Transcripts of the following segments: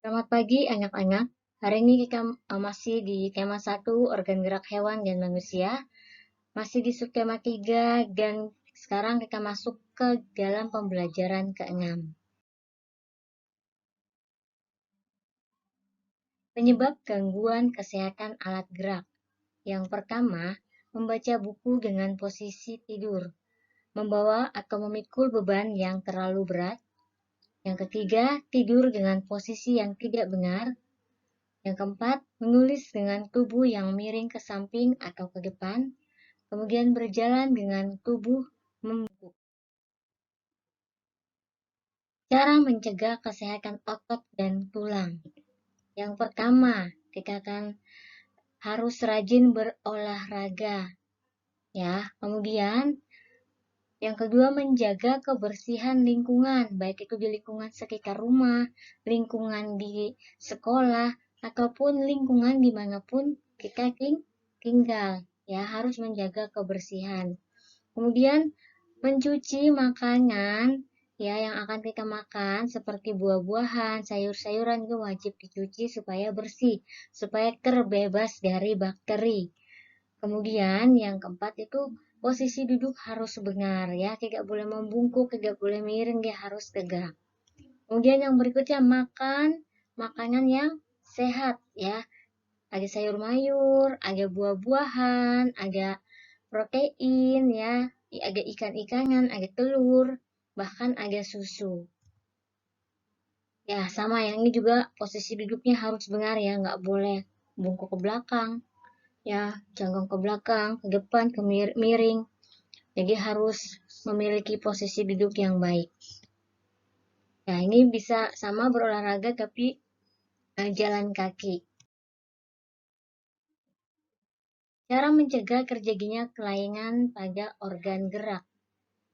Selamat pagi anak-anak. Hari ini kita masih di tema 1, organ gerak hewan dan manusia. Masih di subtema 3 dan sekarang kita masuk ke dalam pembelajaran ke-6. Penyebab gangguan kesehatan alat gerak. Yang pertama, membaca buku dengan posisi tidur, membawa atau memikul beban yang terlalu berat. Yang ketiga, tidur dengan posisi yang tidak benar. Yang keempat, menulis dengan tubuh yang miring ke samping atau ke depan, kemudian berjalan dengan tubuh membungkuk. Cara mencegah kesehatan otot dan tulang. Yang pertama, kita akan harus rajin berolahraga. Ya, kemudian yang kedua, menjaga kebersihan lingkungan, baik itu di lingkungan sekitar rumah, lingkungan di sekolah, ataupun lingkungan dimanapun kita tinggal. Ya, harus menjaga kebersihan. Kemudian, mencuci makanan ya yang akan kita makan seperti buah-buahan, sayur-sayuran itu wajib dicuci supaya bersih, supaya terbebas dari bakteri. Kemudian yang keempat itu posisi duduk harus benar ya, tidak boleh membungkuk, tidak boleh miring, dia harus tegak. Kemudian yang berikutnya makan makanan yang sehat ya. Ada sayur mayur, ada buah-buahan, ada protein ya, ada ikan-ikanan, ada telur, bahkan ada susu. Ya, sama yang ini juga posisi duduknya harus benar ya, nggak boleh bungkuk ke belakang. Ya, jangkung ke belakang, ke depan, ke miring. Jadi harus memiliki posisi duduk yang baik. Ya, ini bisa sama berolahraga tapi jalan kaki. Cara mencegah terjadinya kelainan pada organ gerak.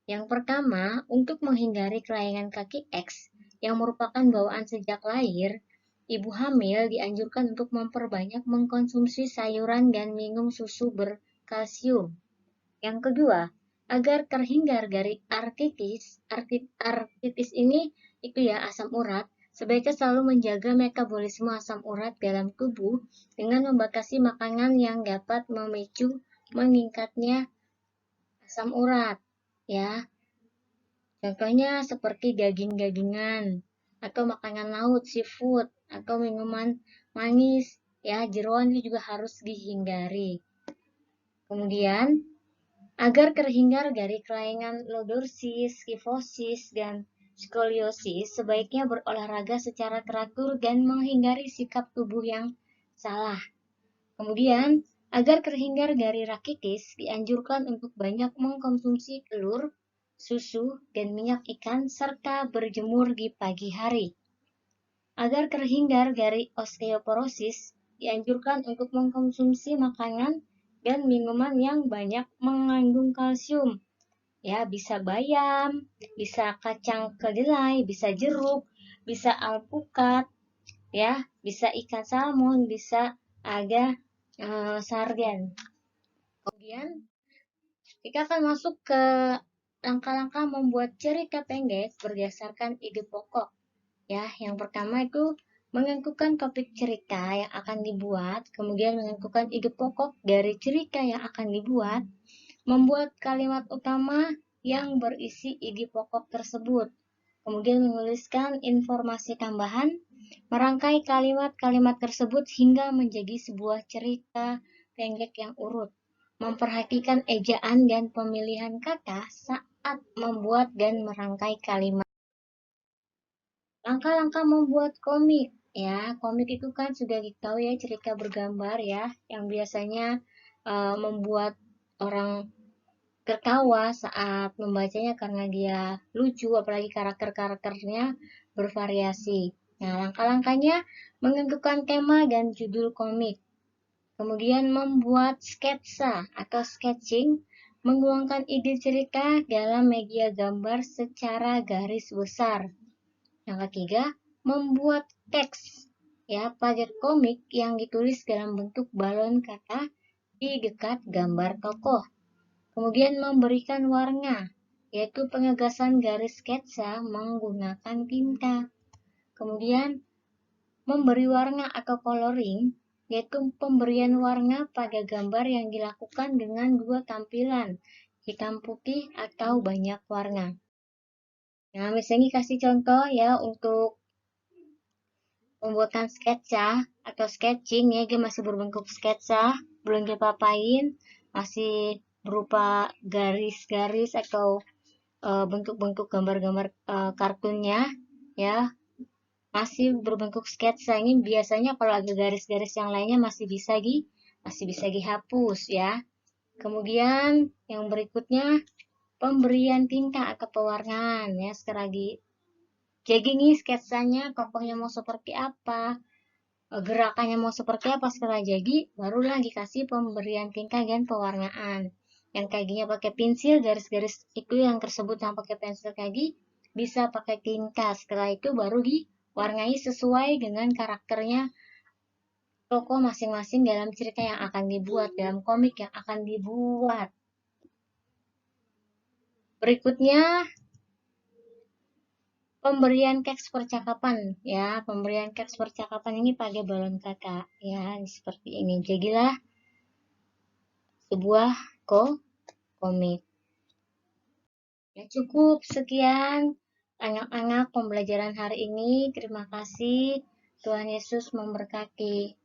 Yang pertama, untuk menghindari kelainan kaki X yang merupakan bawaan sejak lahir, ibu hamil dianjurkan untuk memperbanyak mengkonsumsi sayuran dan minum susu berkalsium. Yang kedua, agar terhindar dari artritis ini itu ya asam urat, sebaiknya selalu menjaga metabolisme asam urat dalam tubuh dengan membatasi makanan yang dapat memicu meningkatnya asam urat, ya. Contohnya seperti daging-dagingan atau makanan laut, seafood atau minuman manis, ya. Jeroan itu juga harus dihindari. Kemudian agar terhindar dari kelainan lordosis, kifosis, dan skoliosis, sebaiknya berolahraga secara teratur dan menghindari sikap tubuh yang salah. Kemudian, agar terhindar dari rakitis, dianjurkan untuk banyak mengkonsumsi telur, susu, dan minyak ikan, serta berjemur di pagi hari. Agar terhindar dari osteoporosis, dianjurkan untuk mengkonsumsi makanan dan minuman yang banyak mengandung kalsium. Ya, bisa bayam, bisa kacang kedelai, bisa jeruk, bisa alpukat, ya, bisa ikan salmon, bisa ada sarden. Kemudian kita akan masuk ke langkah-langkah membuat cerita pendek berdasarkan ide pokok. Ya, yang pertama itu menentukan topik cerita yang akan dibuat, kemudian menentukan ide pokok dari cerita yang akan dibuat, membuat kalimat utama yang berisi ide pokok tersebut, kemudian menuliskan informasi tambahan, merangkai kalimat-kalimat tersebut hingga menjadi sebuah cerita pendek yang urut, memperhatikan ejaan dan pemilihan kata saat membuat dan merangkai kalimat. Langkah-langkah membuat komik, ya. Komik itu kan sudah diketahui ya, cerita bergambar ya, yang biasanya membuat orang tertawa saat membacanya karena dia lucu, apalagi karakter-karakternya bervariasi. Nah, langkah-langkahnya menentukan tema dan judul komik. Kemudian membuat sketsa atau sketching, menuangkan ide cerita dalam media gambar secara garis besar. Yang ketiga, membuat teks ya pada komik yang ditulis dalam bentuk balon kata di dekat gambar tokoh. Kemudian memberikan warna, yaitu pengegasan garis sketsa menggunakan tinta. Kemudian Memberi warna atau coloring, yaitu pemberian warna pada gambar yang dilakukan dengan dua tampilan, hitam putih atau banyak warna. Nah, misalnya kasih contoh ya untuk pembuatan sketsa atau sketching ya, dia masih berbentuk sketsa, belum diapa-apain, masih berupa garis-garis atau bentuk-bentuk gambar-gambar kartunnya ya, masih berbentuk sketsa. Ini biasanya kalau ada garis-garis yang lainnya masih bisa dihapus ya. Kemudian yang berikutnya pemberian tinta atau pewarnaan ya, sekali lagi. Jadi nih sketsanya tokohnya mau seperti apa, gerakannya mau seperti apa, setelah jadi barulah dikasih pemberian tinta dan pewarnaan. Yang kakinya pakai pensil, garis-garis itu yang tersebut yang pakai pensil tadi bisa pakai tinta. Setelah itu baru diwarnai sesuai dengan karakternya tokoh masing-masing dalam cerita yang akan dibuat, dalam komik yang akan dibuat. Berikutnya pemberian teks percakapan ya, pemberian teks percakapan ini pada balon kata ya, seperti ini. Jadilah sebuah komik. Ya cukup sekian anak-anak pembelajaran hari ini. Terima kasih. Tuhan Yesus memberkati.